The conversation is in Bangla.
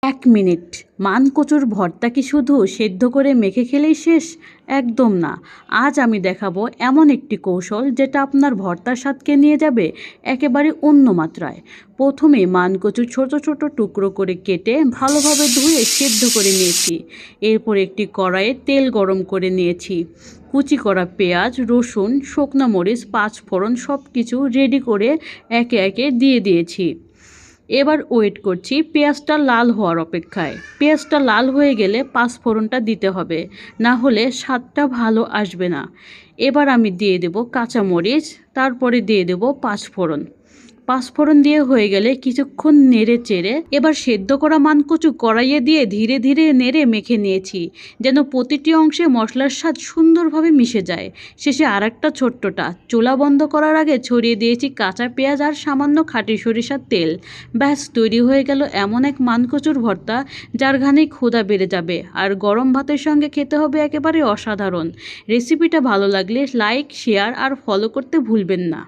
1 মিনিট। মানকচুর ভর্তা কি শুধু সেদ্ধ করে মেখে খেলেই শেষ? একদম না। আজ আমি দেখাবো এমন একটি কৌশল যেটা আপনার ভর্তার স্বাদকে নিয়ে যাবে একেবারে অন্য মাত্রায়। প্রথমে মানকচু ছোট ছোট টুকরো করে কেটে ভালোভাবে ধুয়ে সেদ্ধ করে নিয়েছি। এরপর একটি কড়াইয়ে তেল গরম করে নিয়েছি। কুচি করা পেঁয়াজ, রসুন, শুকনো মরিচ, পাঁচফোড়ন সব কিছু রেডি করে একে একে দিয়ে দিয়েছি। এবার ওয়েট করছি পেঁয়াজটা লাল হওয়ার অপেক্ষায়। পেঁয়াজটা লাল হয়ে গেলে পাঁচফোড়নটা দিতে হবে, না হলে স্বাদটা ভালো আসবে না। এবার আমি দিয়ে দেব কাঁচামরিচ, তারপরে দিয়ে দেব পাঁচফোড়ন। পাঁচফোড়ন দিয়ে হয়ে গেলে কিছুক্ষণ নেড়ে চেড়ে এবার সেদ্ধ করা মানকচু কড়াইয়ে দিয়ে ধীরে ধীরে নেড়ে মেখে নিয়েছি, যেন প্রতিটি অংশে মশলার স্বাদ সুন্দরভাবে মিশে যায়। শেষে আরেকটা ছোট্টটা চুলা বন্ধ করার আগে ছড়িয়ে দিয়েছি কাঁচা পেঁয়াজ আর সামান্য খাঁটি সরিষার তেল। ব্যাস তৈরি হয়ে গেল এমন এক মানকচুর ভর্তা যার ঘ্রাণে ক্ষুধা বেড়ে যাবে, আর গরম ভাতের সঙ্গে খেতে হবে একেবারে অসাধারণ। রেসিপিটা ভালো লাগলে লাইক, শেয়ার আর ফলো করতে ভুলবেন না।